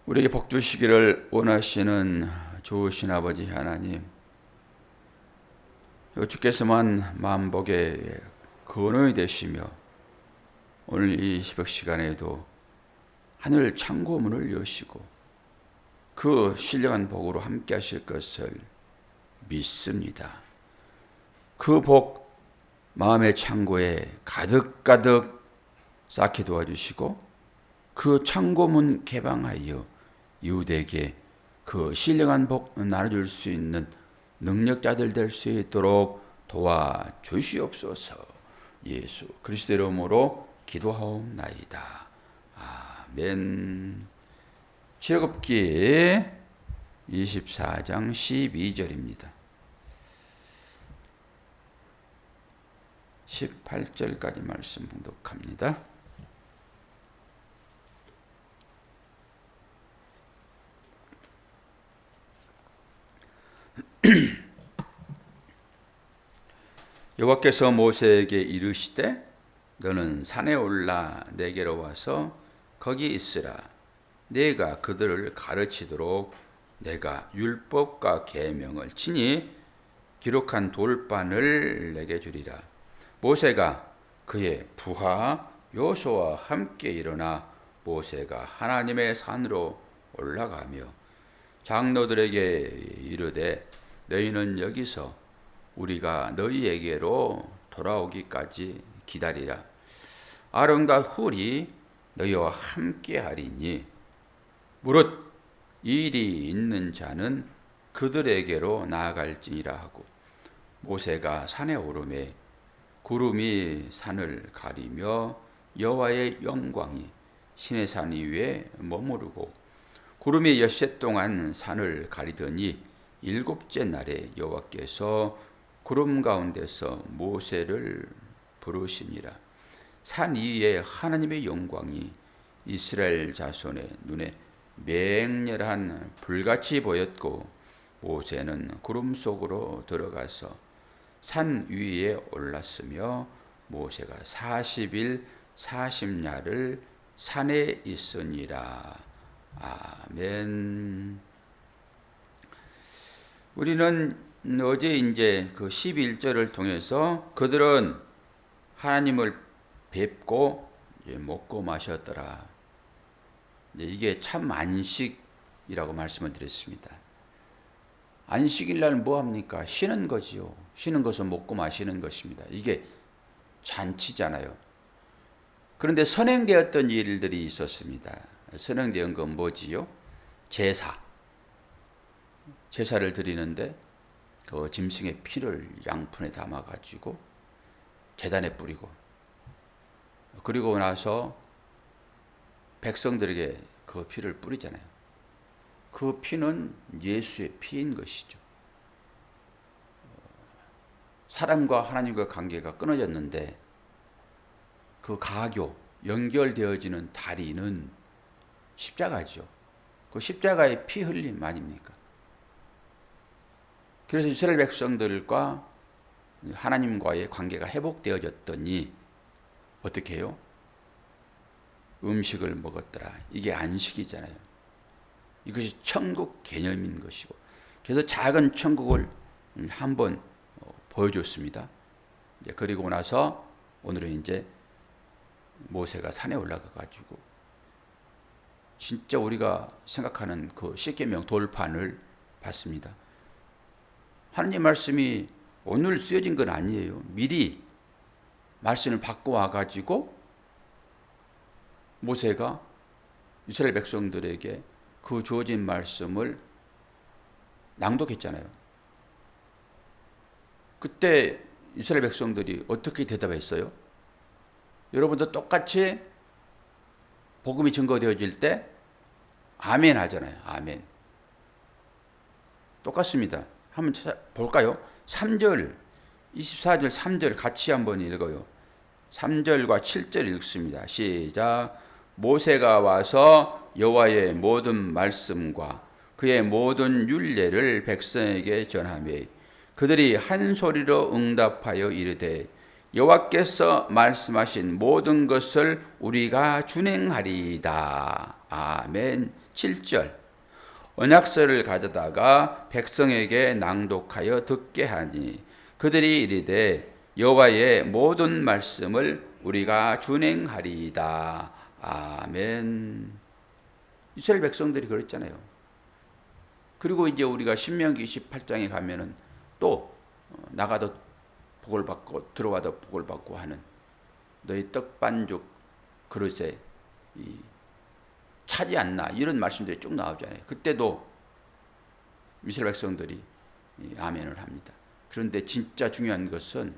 우리에게 복 주시기를 원하시는 좋으신 아버지 하나님, 주께서만 만복의 근원이 되시며 오늘 이 새벽 시간에도 하늘 창고문을 여시고 그 신령한 복으로 함께 하실 것을 믿습니다. 그 복 마음의 창고에 가득가득 쌓게 도와주시고 그 창고문 개방하여 이웃에게 그 신령한 복 나눠줄 수 있는 능력자들 될 수 있도록 도와주시옵소서. 예수 그리스도 이름으로 기도하옵나이다. 아멘. 출애굽기 24장 12절입니다. 18절까지 말씀 봉독합니다. 여호와께서 모세에게 이르시되 너는 산에 올라 내게로 와서 거기 있으라. 내가 그들을 가르치도록 내가 율법과 계명을 친히 기록한 돌판을 내게 주리라. 모세가 그의 부하 여호수아와 함께 일어나 모세가 하나님의 산으로 올라가며 장로들에게 이르되 너희는 여기서 우리가 너희에게로 돌아오기까지 기다리라. 아론과 훌이 너희와 함께 하리니 무릇 일이 있는 자는 그들에게로 나아갈지니라 하고 모세가 산에 오르매 구름이 산을 가리며 여호와의 영광이 시내산 위에 머무르고 구름이 엿새 동안 산을 가리더니 일곱째 날에 여호와께서 구름 가운데서 모세를 부르시니라. 산 위에 하나님의 영광이 이스라엘 자손의 눈에 맹렬한 불같이 보였고 모세는 구름 속으로 들어가서 산 위에 올랐으며 모세가 40일 40야를 산에 있으니라. 아멘. 우리는 어제 이제 그 11절을 통해서 그들은 하나님을 뵙고 먹고 마셨더라. 이게 참 안식이라고 말씀을 드렸습니다. 안식일 날 뭐 합니까? 쉬는 거지요. 쉬는 것은 먹고 마시는 것입니다. 이게 잔치잖아요. 그런데 선행되었던 일들이 있었습니다. 선행된 건 뭐지요? 제사를 드리는데 그 짐승의 피를 양푼에 담아가지고 제단에 뿌리고 그리고 나서 백성들에게 그 피를 뿌리잖아요. 그 피는 예수의 피인 것이죠. 사람과 하나님과 관계가 끊어졌는데 그 가교, 연결되어지는 다리는 십자가죠. 그 십자가의 피 흘림 아닙니까? 그래서 이스라엘 백성들과 하나님과의 관계가 회복되어졌더니 어떻게 해요? 음식을 먹었더라. 이게 안식이잖아요. 이것이 천국 개념인 것이고 그래서 작은 천국을 한번 보여줬습니다. 그리고 나서 오늘은 이제 모세가 산에 올라가 가지고 진짜 우리가 생각하는 그 십계명 돌판을 봤습니다. 하나님 말씀이 오늘 쓰여진 건 아니에요. 미리 말씀을 받고 와가지고 모세가 이스라엘 백성들에게 그 주어진 말씀을 낭독했잖아요. 그때 이스라엘 백성들이 어떻게 대답했어요? 여러분도 똑같이 복음이 증거되어질 때 아멘 하잖아요. 아멘. 똑같습니다. 한번 볼까요? 3절, 24절, 3절 같이 한번 읽어요. 3절과 7절 읽습니다. 시작. 모세가 와서 여호와의 모든 말씀과 그의 모든 율례를 백성에게 전하며 그들이 한 소리로 응답하여 이르되 여호와께서 말씀하신 모든 것을 우리가 준행하리이다. 아멘. 7절. 언약서를 가져다가 백성에게 낭독하여 듣게 하니 그들이 이르되 여호와의 모든 말씀을 우리가 준행하리이다. 아멘. 이스라엘 백성들이 그랬잖아요. 그리고 이제 우리가 신명기 28장에 가면은 또 나가도 복을 받고 들어와도 복을 받고 하는 너희 떡반죽 그릇에 차지 않나 이런 말씀들이 쭉 나오잖아요. 그때도 이스라엘 백성들이 아멘을 합니다. 그런데 진짜 중요한 것은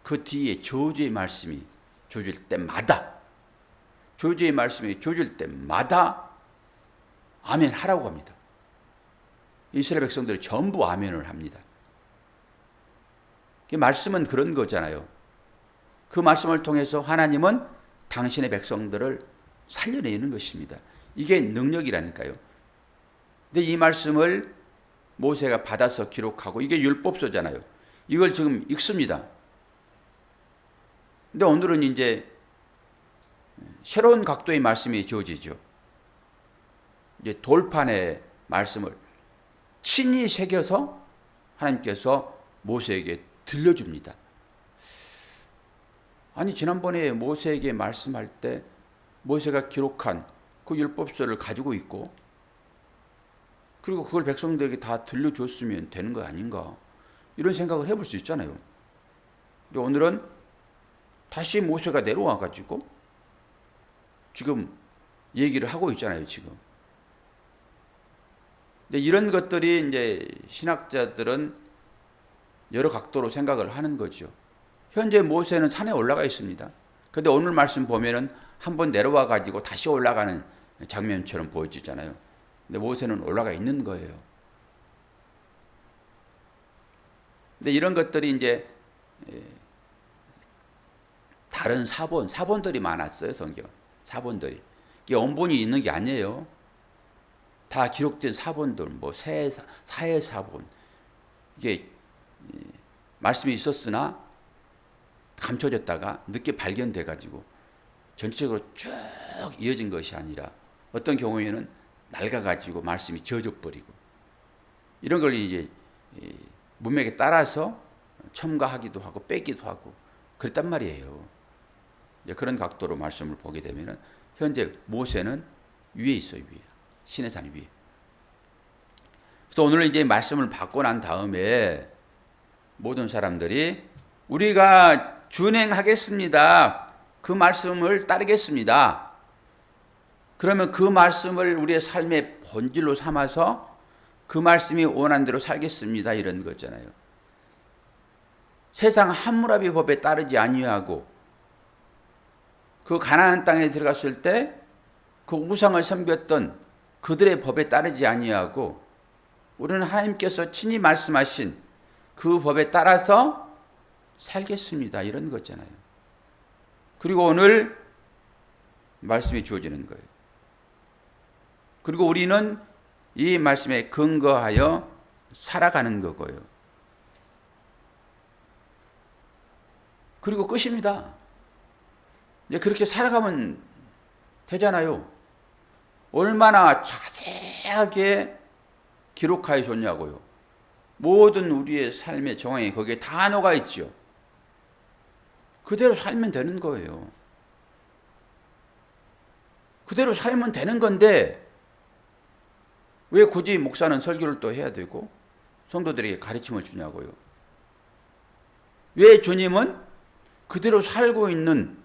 그 뒤에 저주의 말씀이 조질 때마다 저주의 말씀이 조질 때마다 아멘 하라고 합니다. 이스라엘 백성들이 전부 아멘을 합니다. 말씀은 그런 거잖아요. 그 말씀을 통해서 하나님은 당신의 백성들을 살려내는 것입니다. 이게 능력이라니까요. 근데 이 말씀을 모세가 받아서 기록하고 이게 율법서잖아요. 이걸 지금 읽습니다. 근데 오늘은 이제 새로운 각도의 말씀이 주어지죠. 이제 돌판의 말씀을 친히 새겨서 하나님께서 모세에게 들려줍니다. 아니 지난번에 모세에게 말씀할 때 모세가 기록한 그 율법서를 가지고 있고 그리고 그걸 백성들에게 다 들려줬으면 되는 거 아닌가 이런 생각을 해볼 수 있잖아요. 근데 오늘은 다시 모세가 내려와 가지고 지금 얘기를 하고 있잖아요. 지금. 근데 이런 것들이 이제 신학자들은 여러 각도로 생각을 하는 거죠. 현재 모세는 산에 올라가 있습니다. 그런데 오늘 말씀 보면은 한번 내려와 가지고 다시 올라가는 장면처럼 보여지잖아요. 근데 모세는 올라가 있는 거예요. 근데 이런 것들이 이제 다른 사본들이 많았어요. 성경 사본들이. 이게 원본이 있는 게 아니에요. 다 기록된 사본들, 뭐 사회 사본. 이게 말씀이 있었으나 감춰졌다가 늦게 발견돼 가지고 전체적으로 쭉 이어진 것이 아니라 어떤 경우에는 낡아 가지고 말씀이 젖어 버리고 이런 걸 이제 문맥에 따라서 첨가하기도 하고 빼기도 하고 그랬단 말이에요. 그런 각도로 말씀을 보게 되면은 현재 모세는 위에 있어요. 위에. 신의 산 위에. 그래서 오늘 이제 말씀을 받고 난 다음에 모든 사람들이 우리가 준행하겠습니다. 그 말씀을 따르겠습니다. 그러면 그 말씀을 우리의 삶의 본질로 삼아서 그 말씀이 원한 대로 살겠습니다. 이런 거잖아요. 세상 함무라비 법에 따르지 아니하고 그 가나안 땅에 들어갔을 때 그 우상을 섬겼던 그들의 법에 따르지 아니하고 우리는 하나님께서 친히 말씀하신 그 법에 따라서 살겠습니다. 이런 거잖아요. 그리고 오늘 말씀이 주어지는 거예요. 그리고 우리는 이 말씀에 근거하여 살아가는 거고요. 그리고 끝입니다. 이제 그렇게 살아가면 되잖아요. 얼마나 자세하게 기록하여 줬냐고요. 모든 우리의 삶의 정황이 거기에 다 녹아 있죠. 그대로 살면 되는 거예요. 그대로 살면 되는 건데 왜 굳이 목사는 설교를 또 해야 되고 성도들에게 가르침을 주냐고요. 왜 주님은 그대로 살고 있는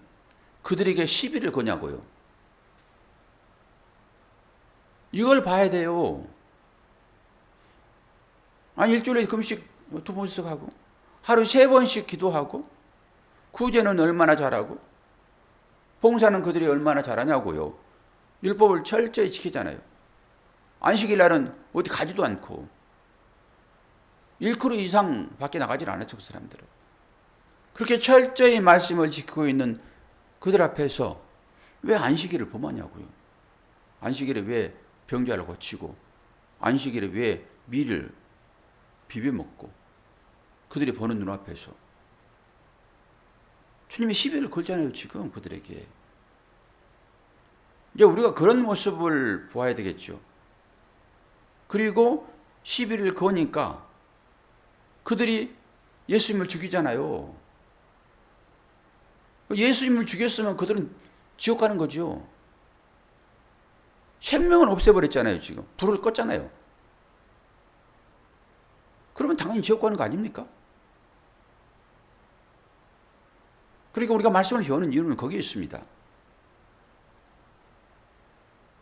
그들에게 시비를 거냐고요. 이걸 봐야 돼요. 아니 일주일에 금식 2번씩 하고 하루 3번씩 기도하고 구제는 얼마나 잘하고 봉사는 그들이 얼마나 잘하냐고요. 율법을 철저히 지키잖아요. 안식일 날은 어디 가지도 않고 1km 이상 밖에 나가질 않았죠. 그 사람들은. 그렇게 철저히 말씀을 지키고 있는 그들 앞에서 왜 안식일을 범하냐고요. 안식일에 왜 병자를 고치고 안식일에 왜 밀을 비벼 먹고 그들이 보는 눈앞에서 주님이 시비를 걸잖아요, 지금 그들에게. 이제 우리가 그런 모습을 보아야 되겠죠. 그리고 시비를 거니까 그들이 예수님을 죽이잖아요. 예수님을 죽였으면 그들은 지옥 가는 거죠. 생명을 없애버렸잖아요, 지금. 불을 껐잖아요. 그러면 당연히 지옥 가는 거 아닙니까? 그러니까 우리가 말씀을 배우는 이유는 거기에 있습니다.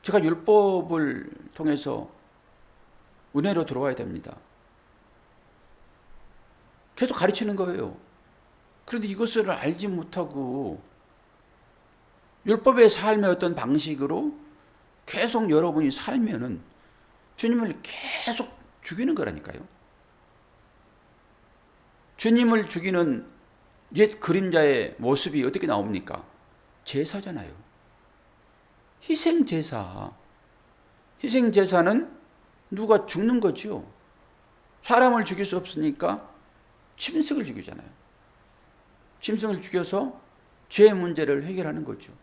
제가 율법을 통해서 은혜로 들어와야 됩니다. 계속 가르치는 거예요. 그런데 이것을 알지 못하고 율법의 삶의 어떤 방식으로 계속 여러분이 살면은 주님을 계속 죽이는 거라니까요. 주님을 죽이는 옛 그림자의 모습이 어떻게 나옵니까? 제사잖아요. 희생제사. 희생제사는 누가 죽는 거죠. 사람을 죽일 수 없으니까 짐승을 죽이잖아요. 짐승을 죽여서 죄의 문제를 해결하는 거죠.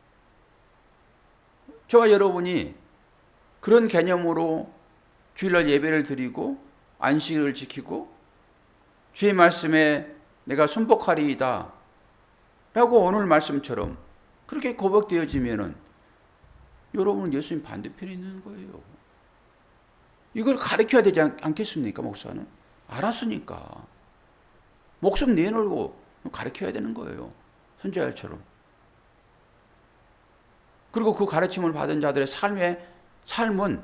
저와 여러분이 그런 개념으로 주일날 예배를 드리고 안식일을 지키고 주의 말씀에 내가 순복하리이다 라고 오늘 말씀처럼 그렇게 고백되어지면은 여러분은 예수님 반대편에 있는 거예요. 이걸 가르쳐야 되지 않겠습니까, 목사는? 알았으니까. 목숨 내놓고 가르쳐야 되는 거예요. 선지자처럼. 그리고 그 가르침을 받은 자들의 삶은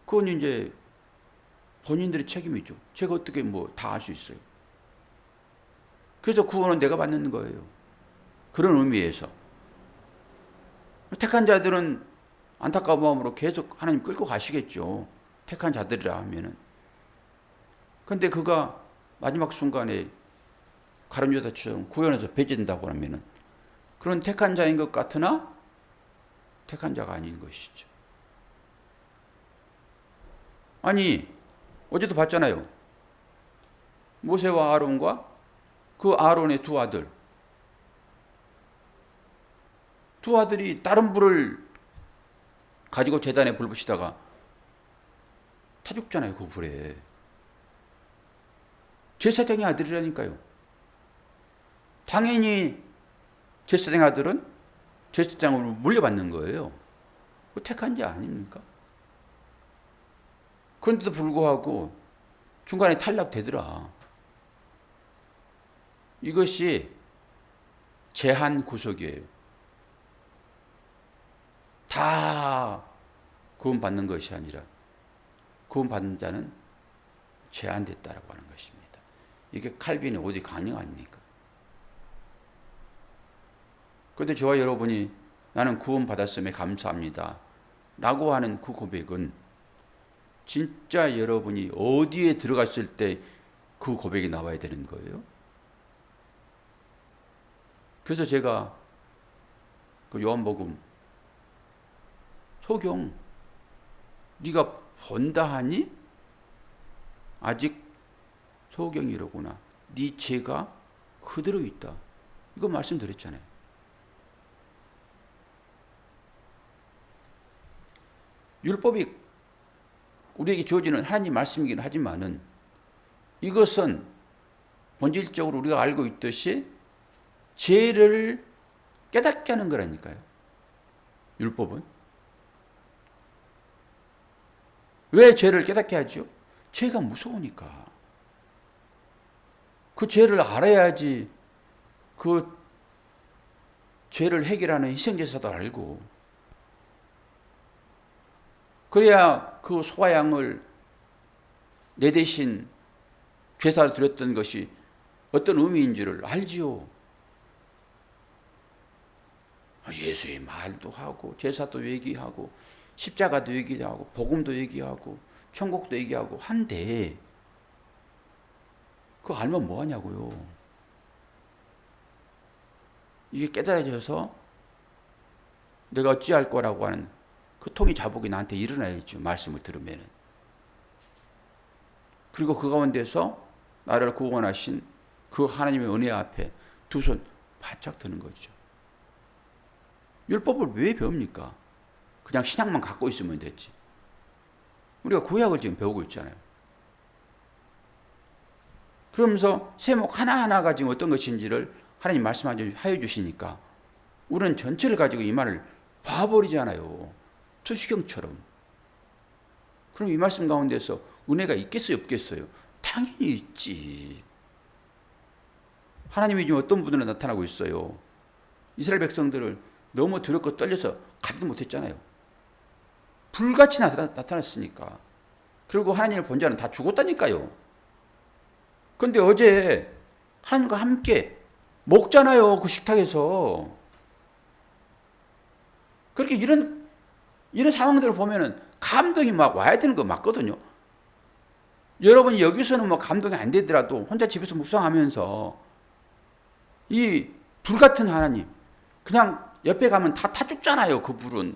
그건 이제 본인들의 책임이죠. 제가 어떻게 다 할 수 있어요. 그래서 구원은 내가 받는 거예요. 그런 의미에서. 택한 자들은 안타까운 마음으로 계속 하나님 끌고 가시겠죠. 택한 자들이라 하면은. 근데 그가 마지막 순간에 가룟유다처럼 구원에서 배제된다고 하면은 그런 택한 자인 것 같으나 택한 자가 아닌 것이죠. 아니, 어제도 봤잖아요. 모세와 아론과 그 아론의 두 아들. 두 아들이 다른 불을 가지고 제단에 불 붙이다가 타 죽잖아요, 그 불에. 제사장의 아들이라니까요. 당연히 제사장 아들은 제사장으로 물려받는 거예요. 택한 자 아닙니까? 그런데도 불구하고 중간에 탈락되더라. 이것이 제한 구속이에요. 다 구원받는 것이 아니라 구원받는 자는 제한됐다라고 하는 것입니다. 이게 칼빈이 어디 가능합니까? 그런데 저와 여러분이 나는 구원받았음에 감사합니다 라고 하는 그 고백은 진짜 여러분이 어디에 들어갔을 때 그 고백이 나와야 되는 거예요. 그래서 제가 그 요한복음 소경 네가 본다 하니 아직 소경이로구나. 네 죄가 그대로 있다. 이거 말씀드렸잖아요. 율법이 우리에게 주어지는 하나님 말씀이긴 하지만은 이것은 본질적으로 우리가 알고 있듯이 죄를 깨닫게 하는 거라니까요. 율법은. 왜 죄를 깨닫게 하죠? 죄가 무서우니까. 그 죄를 알아야지 그 죄를 해결하는 희생제사도 알고 그래야 그 소와 양을 내 대신 제사를 드렸던 것이 어떤 의미인지를 알지요. 예수의 말도 하고 제사도 얘기하고 십자가도 얘기하고 복음도 얘기하고 천국도 얘기하고 한데 그거 알면 뭐하냐고요. 이게 깨달아져서 내가 어찌할 거라고 하는 그 통이 자복이 나한테 일어나야죠. 말씀을 들으면은. 그리고 그 가운데서 나를 구원하신 그 하나님의 은혜 앞에 두 손 바짝 드는 거죠. 율법을 왜 배웁니까? 그냥 신약만 갖고 있으면 됐지. 우리가 구약을 지금 배우고 있잖아요. 그러면서 세목 하나하나가 지금 어떤 것인지를 하나님 말씀하여 주시니까 우리는 전체를 가지고 이 말을 봐버리잖아요. 투시경처럼. 그럼 이 말씀 가운데서 은혜가 있겠어요, 없겠어요? 당연히 있지. 하나님이 지금 어떤 분들은 나타나고 있어요. 이스라엘 백성들을 너무 두렵고 떨려서 가지도 못했잖아요. 불같이 나타났으니까. 그리고 하나님을 본 자는 다 죽었다니까요. 그런데 어제 하나님과 함께 먹잖아요. 그 식탁에서. 그렇게 이런 상황들을 보면은 감동이 막 와야 되는 거 맞거든요. 여러분이 여기서는 뭐 감동이 안 되더라도 혼자 집에서 묵상하면서 이 불같은 하나님, 그냥 옆에 가면 다 타 죽잖아요. 그 불은.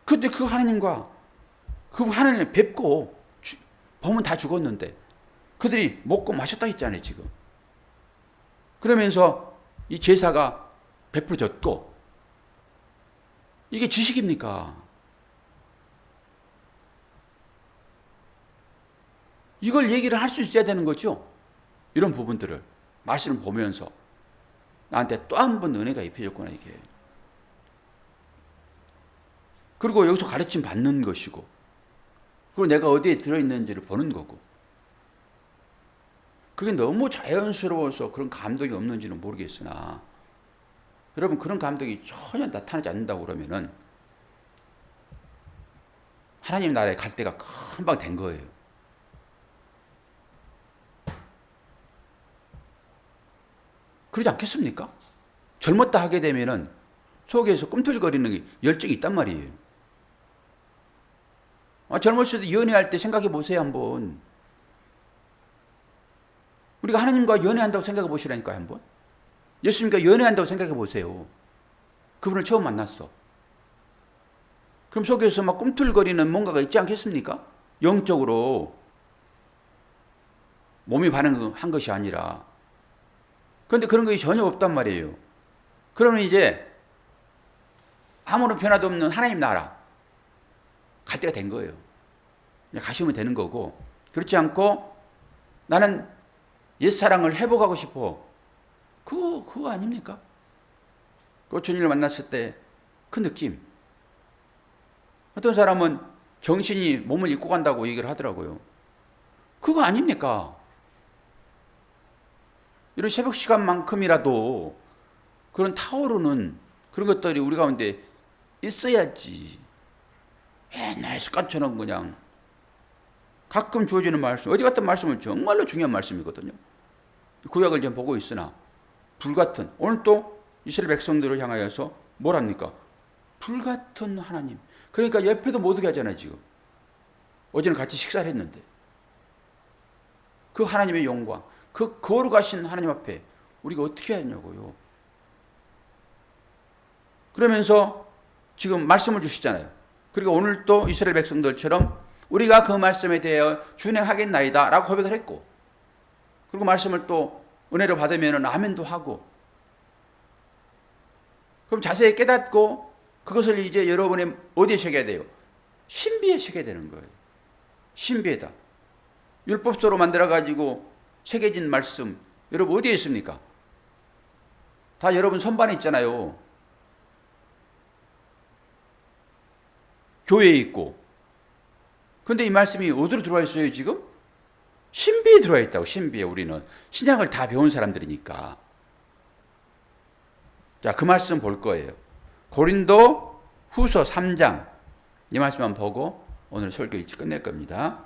근데 그 하나님과 그 하나님을 뵙고 보면 다 죽었는데 그들이 먹고 마셨다 했잖아요. 지금. 그러면서 이 제사가 베풀어졌고, 이게 지식입니까? 이걸 얘기를 할 수 있어야 되는 거죠. 이런 부분들을 말씀을 보면서 나한테 또 한 번 은혜가 입혀졌구나 이게. 그리고 여기서 가르침 받는 것이고, 그리고 내가 어디에 들어있는지를 보는 거고. 그게 너무 자연스러워서 그런 감동이 없는지는 모르겠으나, 여러분 그런 감동이 전혀 나타나지 않는다고 그러면은 하나님 나라에 갈 때가 금방 된 거예요. 그러지 않겠습니까? 젊었다 하게 되면은 속에서 꿈틀거리는 게 열정이 있단 말이에요. 젊었을 때 연애할 때 생각해 보세요, 한번. 우리가 하나님과 연애한다고 생각해 보시라니까요, 한번. 예수님과 연애한다고 생각해 보세요. 그분을 처음 만났어. 그럼 속에서 막 꿈틀거리는 뭔가가 있지 않겠습니까? 영적으로. 몸이 반응한 것이 아니라. 그런데 그런 것이 전혀 없단 말이에요. 그러면 이제 아무런 변화도 없는 하나님 나라 갈 때가 된 거예요. 그냥 가시면 되는 거고, 그렇지 않고 나는 옛사랑을 회복하고 싶어. 그거 아닙니까? 그 주님을 만났을 때 그 느낌. 어떤 사람은 정신이 몸을 입고 간다고 얘기를 하더라고요. 그거 아닙니까? 이런 새벽 시간만큼이라도 그런 타오르는 그런 것들이 우리 가운데 있어야지. 맨날 습관처럼 그냥 가끔 주어지는 말씀, 어제 같은 말씀은 정말로 중요한 말씀이거든요. 구약을 지금 보고 있으나 불같은, 오늘 또 이스라엘 백성들을 향하여서 뭐랍니까? 불같은 하나님. 그러니까 옆에도 못 오게 하잖아요, 지금. 어제는 같이 식사를 했는데. 그 하나님의 영광, 그 거룩하신 하나님 앞에 우리가 어떻게 하냐고요. 그러면서 지금 말씀을 주시잖아요. 그리고 오늘 또 이스라엘 백성들처럼 우리가 그 말씀에 대하여 준행하겠나이다 라고 고백을 했고, 그리고 말씀을 또 은혜로 받으면 아멘도 하고, 그럼 자세히 깨닫고 그것을 이제 여러분의 어디에 새겨야 돼요? 신비에 새겨야 되는 거예요. 신비에다. 율법서로 만들어가지고 새겨진 말씀, 여러분 어디에 있습니까? 다 여러분 선반에 있잖아요. 교회에 있고. 근데 이 말씀이 어디로 들어와 있어요, 지금? 신비에 들어와 있다고, 신비에. 우리는 신약을 다 배운 사람들이니까. 자, 그 말씀 볼 거예요. 고린도 후서 3장. 이 말씀만 보고 오늘 설교 일찍 끝낼 겁니다.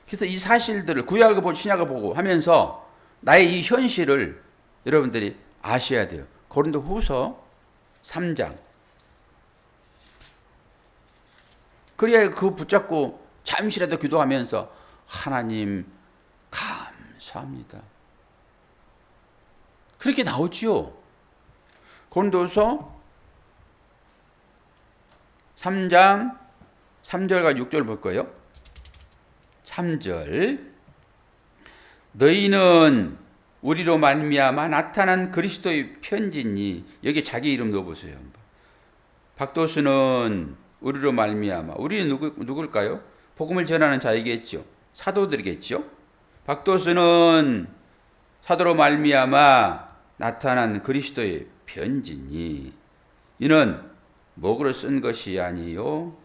그래서 이 사실들을 구약을 보고 신약을 보고 하면서 나의 이 현실을 여러분들이 아셔야 돼요. 고린도 후서 3장. 그래야 그 붙잡고 잠시라도 기도하면서 하나님 감사합니다. 그렇게 나오지요. 고린도서 3장 3절과 6절 볼 거예요. 3절 너희는 우리로 말미암아 나타난 그리스도의 편지니 여기 자기 이름 넣어보세요. 박도수는 우리로 말미암아 우리는 누굴까요? 복음을 전하는 자이겠죠. 사도들이겠죠. 박도수는 사도로 말미암아 나타난 그리스도의 편지니 이는 목으로 쓴 것이 아니요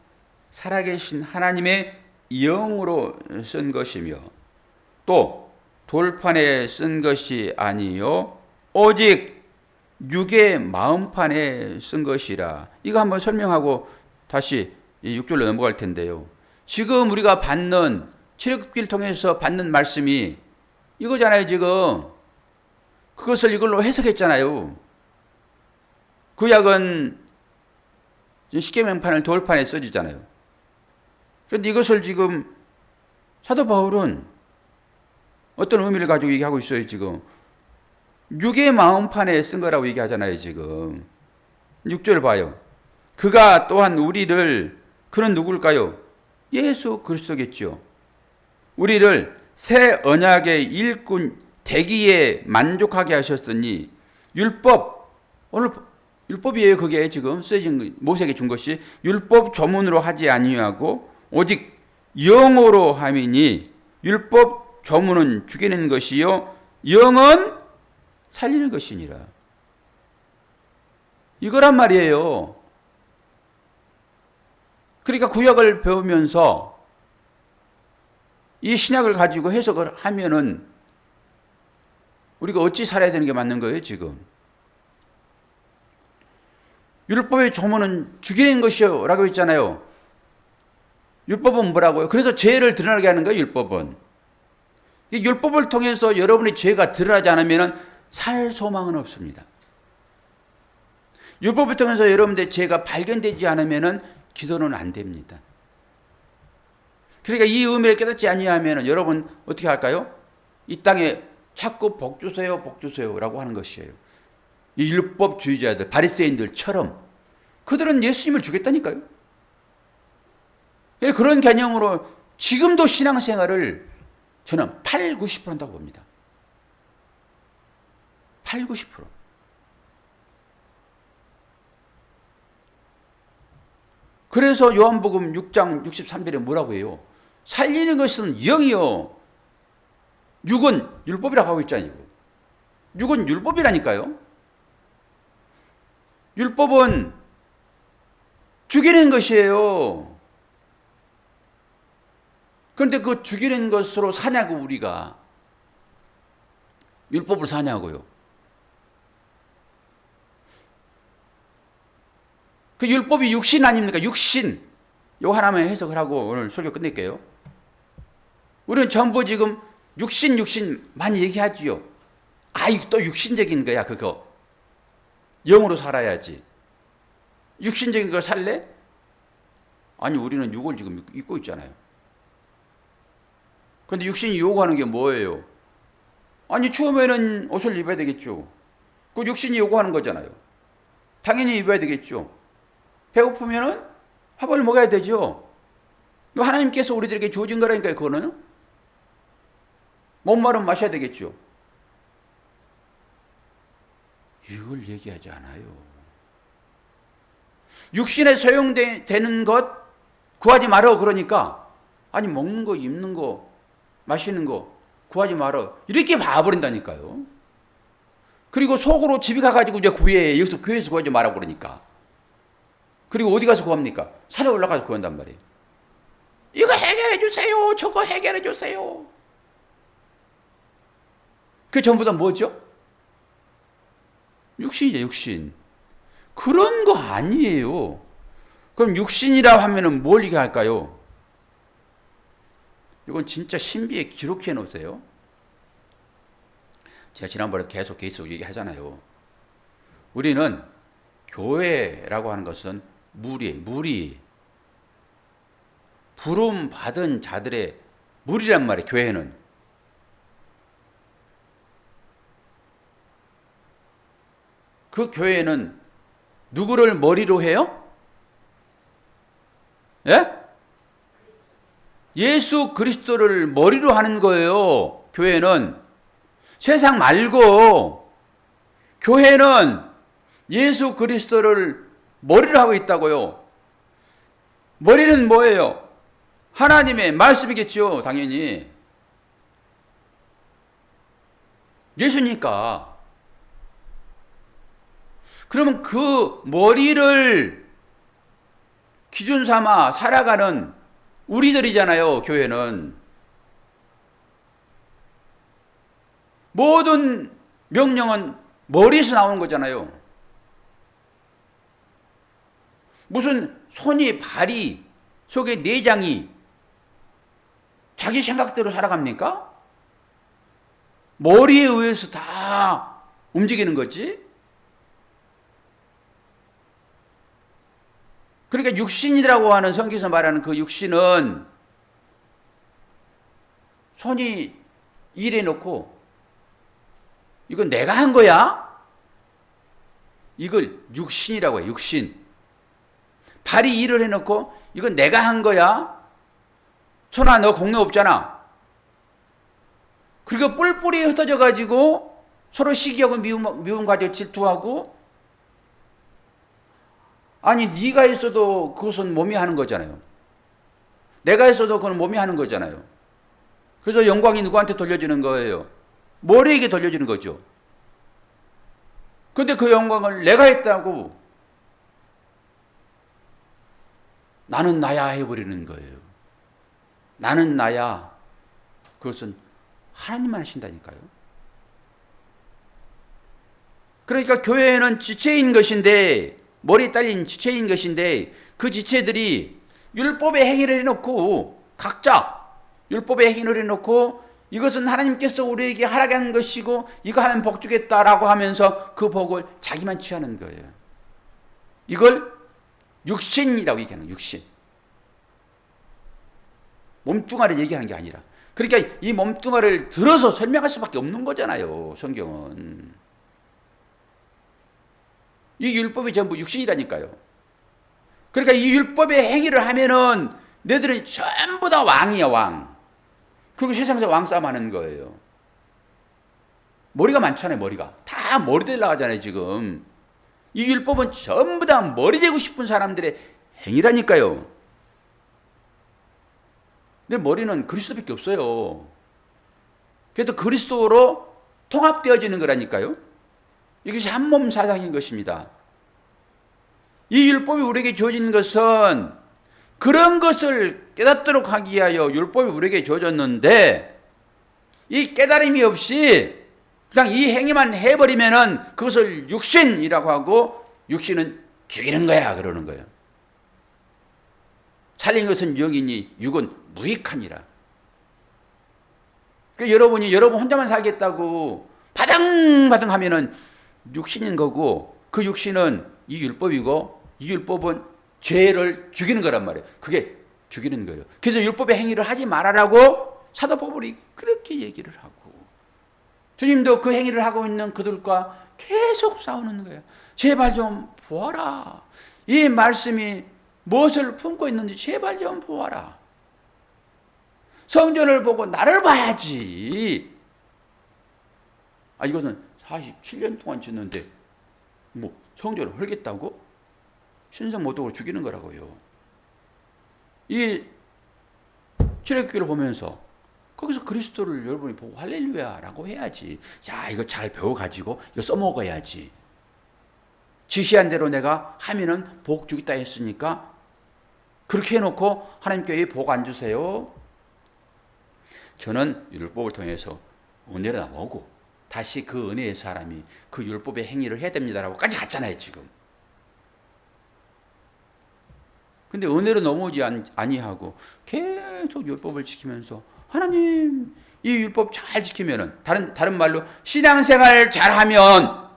살아계신 하나님의 영으로 쓴 것이며 또 돌판에 쓴 것이 아니요 오직 육의 마음판에 쓴 것이라. 이거 한번 설명하고 다시 6절로 넘어갈 텐데요. 지금 우리가 받는 출애굽기를 통해서 받는 말씀이 이거잖아요. 지금 그것을 이걸로 해석했잖아요. 구약은 십계명판을 돌판에 써주잖아요. 그런데 이것을 지금 사도 바울은 어떤 의미를 가지고 얘기하고 있어요. 지금 육의 마음판에 쓴 거라고 얘기하잖아요. 지금 6절 봐요. 그가 또한 우리를, 그는 누굴까요? 예수 그리스도겠죠. 우리를 새 언약의 일꾼 되기에 만족하게 하셨으니 율법, 오늘 율법이에요. 그게 지금 쓰여진 모세에게 준 것이 율법 조문으로 하지 아니하고 오직 영으로 함이니 율법 조문은 죽이는 것이요 영은 살리는 것이니라. 이거란 말이에요. 그러니까 구약을 배우면서 이 신약을 가지고 해석을 하면은 우리가 어찌 살아야 되는 게 맞는 거예요, 지금. 율법의 조문은 죽이는 것이요 라고 했잖아요. 율법은 뭐라고요? 그래서 죄를 드러나게 하는 거예요, 율법은. 이 율법을 통해서 여러분의 죄가 드러나지 않으면 살 소망은 없습니다. 율법을 통해서 여러분의 죄가 발견되지 않으면 기도는 안 됩니다. 그러니까 이 의미를 깨닫지 아니하면 여러분 어떻게 할까요? 이 땅에 자꾸 복 주세요, 복 주세요라고 하는 것이에요. 이 율법주의자들, 바리새인들처럼 그들은 예수님을 주겠다니까요. 그런 개념으로 지금도 신앙생활을 저는 8, 90% 한다고 봅니다. 8, 90%. 그래서 요한복음 6장 63절에 뭐라고 해요? 살리는 것은 영이요. 육은 율법이라고 하고 있잖아요. 육은 율법이라니까요. 율법은 죽이는 것이에요. 그런데 그 죽이는 것으로 사냐고 우리가. 율법을 사냐고요. 그 율법이 육신 아닙니까? 육신. 요 하나만 해석을 하고 오늘 설교 끝낼게요. 우리는 전부 지금 육신 많이 얘기하지요. 아, 이거 또 육신적인 거야, 그거. 영으로 살아야지. 육신적인 걸 살래? 아니, 우리는 육을 지금 입고 있잖아요. 그런데 육신이 요구하는 게 뭐예요? 아니, 추우면은 옷을 입어야 되겠죠. 그 육신이 요구하는 거잖아요. 당연히 입어야 되겠죠. 배고프면은 밥을 먹어야 되죠. 이거 하나님께서 우리들에게 주어진 거라니까요, 그거는. 목마르면 마셔야 되겠죠. 이걸 얘기하지 않아요. 육신에 소용되는 것 구하지 말어. 그러니까 아니 먹는 거, 입는 거, 마시는 거 구하지 말어. 이렇게 봐버린다니까요. 그리고 속으로 집에 가가지고 이제 구해. 여기서 교회에서 구하지 말라고 그러니까. 그리고 어디 가서 구합니까? 산에 올라가서 구한단 말이에요. 이거 해결해 주세요. 저거 해결해 주세요. 그게 전부 다 뭐죠? 육신이죠, 육신. 그런 거 아니에요. 그럼 육신이라 하면은 뭘 얘기할까요? 이건 진짜 신비에 기록해 놓으세요. 제가 지난번에 계속 얘기하잖아요. 우리는 교회라고 하는 것은 무리. 부름 받은 자들의 무리란 말이에요, 교회는. 그 교회는 누구를 머리로 해요? 예? 예수 그리스도를 머리로 하는 거예요. 교회는. 세상 말고 교회는 예수 그리스도를 머리로 하고 있다고요. 머리는 뭐예요? 하나님의 말씀이겠죠. 당연히. 예수니까. 그러면 그 머리를 기준 삼아 살아가는 우리들이잖아요. 교회는. 모든 명령은 머리에서 나오는 거잖아요. 무슨 손이 발이 속에 내장이 자기 생각대로 살아갑니까? 머리에 의해서 다 움직이는 거지. 그러니까 육신이라고 하는 성경에서 말하는 그 육신은 손이 일해 놓고 이건 내가 한 거야? 이걸 육신이라고 해요. 육신. 발이 일을 해놓고 이건 내가 한 거야? 천아 너 공로 없잖아. 그리고 뿔뿔이 흩어져 가지고 서로 시기하고 미움 가지고 질투하고 아니 네가 있어도 그것은 몸이 하는 거잖아요. 내가 있어도 그건 몸이 하는 거잖아요. 그래서 영광이 누구한테 돌려지는 거예요? 머리에게 돌려지는 거죠. 근데 그 영광을 내가 했다고 나는 나야 해버리는 거예요. 나는 나야. 그것은 하나님만 하신다니까요. 그러니까 교회는 지체인 것인데 머리에 딸린 지체인 것인데 그 지체들이 율법의 행위를 해놓고 각자 율법의 행위를 해놓고 이것은 하나님께서 우리에게 허락한 것이고 이거 하면 복 주겠다라고 하면서 그 복을 자기만 취하는 거예요. 이걸 육신이라고 얘기하는 거예요. 육신. 몸뚱아리를 얘기하는 게 아니라. 그러니까 이 몸뚱아리를 들어서 설명할 수밖에 없는 거잖아요. 성경은. 이 율법이 전부 육신이라니까요. 그러니까 이 율법의 행위를 하면은 너희들은 전부 다 왕이야, 왕. 그리고 세상에서 왕싸움 하는 거예요. 머리가 많잖아요, 머리가. 다 머리 되려 하잖아요, 지금. 이 율법은 전부 다 머리 되고 싶은 사람들의 행위라니까요. 근데 머리는 그리스도밖에 없어요. 그래서 그리스도로 통합되어지는 거라니까요. 이것이 한 몸 사상인 것입니다. 이 율법이 우리에게 주어진 것은 그런 것을 깨닫도록 하기 위하여 율법이 우리에게 주어졌는데 이 깨달음이 없이 그냥 이 행위만 해버리면은 그것을 육신이라고 하고 육신은 죽이는 거야 그러는 거예요. 살린 것은 영이니 육은 무익하니라. 그러니까 여러분이 여러분 혼자만 살겠다고 바당바당 하면은 육신인 거고 그 육신은 이 율법이고 이 율법은 죄를 죽이는 거란 말이에요. 그게 죽이는 거예요. 그래서 율법의 행위를 하지 말아라고 사도 바울이 그렇게 얘기를 하고 주님도 그 행위를 하고 있는 그들과 계속 싸우는 거예요. 제발 좀 보아라. 이 말씀이 무엇을 품고 있는지 제발 좀 보아라. 성전을 보고 나를 봐야지. 아 이것은 47년 동안 짓는데 뭐 성전을 헐겠다고? 신성모독으로 죽이는 거라고요. 이 출애굽기를 보면서 거기서 그리스도를 여러분이 보고 할렐루야라고 해야지. 야 이거 잘 배워가지고 이거 써먹어야지. 지시한 대로 내가 하면은 복 주겠다 했으니까 그렇게 해놓고 하나님께 왜 복 안 주세요? 저는 율법을 통해서 은혜를 나오고 다시 그 은혜의 사람이 그 율법의 행위를 해야 됩니다라고까지 갔잖아요 지금. 근데 은혜로 넘어오지 아니하고 계속 율법을 지키면서 하나님 이 율법 잘 지키면은 다른 말로 신앙생활 잘하면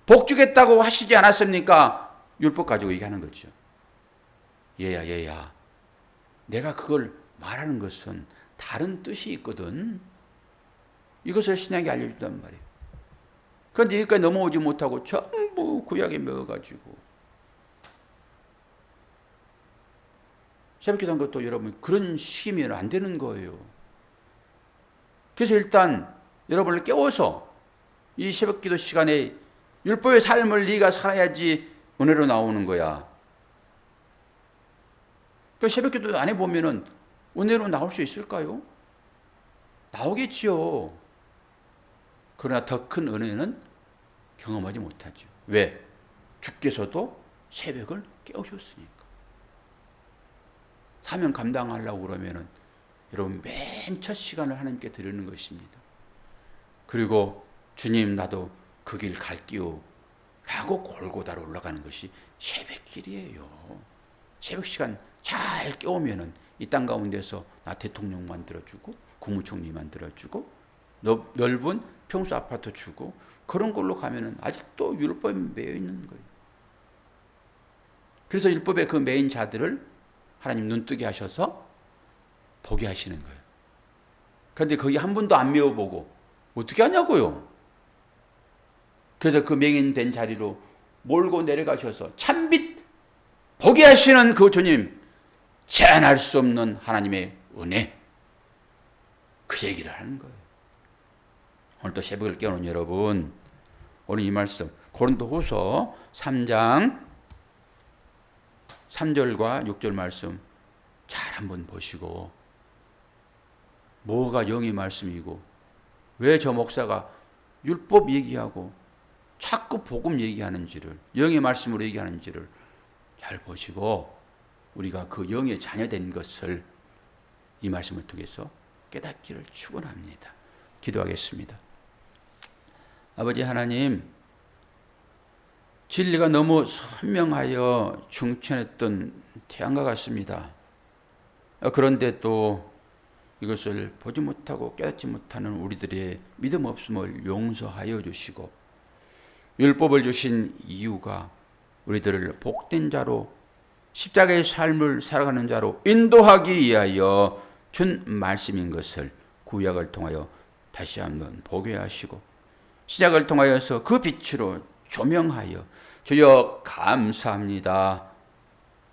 복 주겠다고 하시지 않았습니까? 율법 가지고 얘기하는 거죠. 얘야 내가 그걸 말하는 것은 다른 뜻이 있거든. 이것을 신약이 알려준단 말이에요. 그런데 여기까지 넘어오지 못하고 전부 구약에 넣어가지고 새벽 기도한 것도 여러분 그런 식이면 안 되는 거예요. 그래서 일단 여러분을 깨워서 이 새벽 기도 시간에 율법의 삶을 네가 살아야지 은혜로 나오는 거야. 그 새벽 기도 안 해보면은 은혜로 나올 수 있을까요? 나오겠지요. 그러나 더 큰 은혜는 경험하지 못하죠. 왜? 주께서도 새벽을 깨우셨으니까. 사명 감당하려고 그러면은 여러분 맨 첫 시간을 하나님께 드리는 것입니다. 그리고 주님 나도 그 길 갈게요 라고 골고다로 올라가는 것이 새벽길이에요. 새벽 시간 잘 깨우면은 이 땅 가운데서 나 대통령 만들어주고 국무총리 만들어주고 넓은 평수 아파트 주고 그런 걸로 가면은 아직도 율법에 매여 있는 거예요. 그래서 율법의 그 매인 자들을 하나님 눈뜨게 하셔서 보게 하시는 거예요. 그런데 거기 한 번도 안 메워보고 어떻게 하냐고요. 그래서 그 맹인된 자리로 몰고 내려가셔서 참빛 보게 하시는 그 주님, 제한할 수 없는 하나님의 은혜, 그 얘기를 하는 거예요. 오늘 또 새벽을 깨우는 여러분, 오늘 이 말씀 고린도후서 3장 3절과 6절 말씀 잘 한번 보시고, 뭐가 영의 말씀이고 왜 저 목사가 율법 얘기하고 자꾸 복음 얘기하는지를, 영의 말씀으로 얘기하는지를 잘 보시고 우리가 그 영의 자녀된 것을 이 말씀을 통해서 깨닫기를 축원합니다. 기도하겠습니다. 아버지 하나님, 진리가 너무 선명하여 중천했던 태양과 같습니다. 그런데 또 이것을 보지 못하고 깨닫지 못하는 우리들의 믿음 없음을 용서하여 주시고, 율법을 주신 이유가 우리들을 복된 자로, 십자가의 삶을 살아가는 자로 인도하기 위하여 준 말씀인 것을 구약을 통하여 다시 한번 보게 하시고, 신약을 통하여서 그 빛으로 조명하여 주여 감사합니다,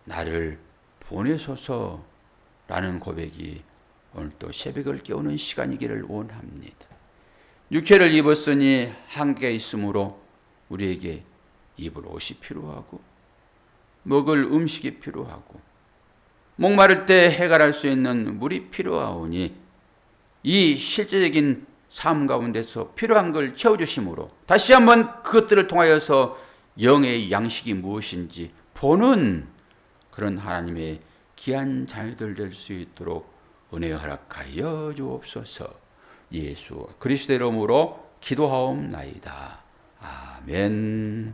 나를 보내소서라는 고백이 오늘 또 새벽을 깨우는 시간이기를 원합니다. 육체를 입었으니 한계가 있으므로 우리에게 입을 옷이 필요하고 먹을 음식이 필요하고 목마를 때 해갈할 수 있는 물이 필요하오니, 이 실제적인 삶 가운데서 필요한 걸 채워주심으로 다시 한번 그것들을 통하여서 영의 양식이 무엇인지 보는 그런 하나님의 귀한 자녀들 될 수 있도록 은혜 허락하여 주옵소서. 예수 그리스도의 이름으로 기도하옵나이다. 아멘.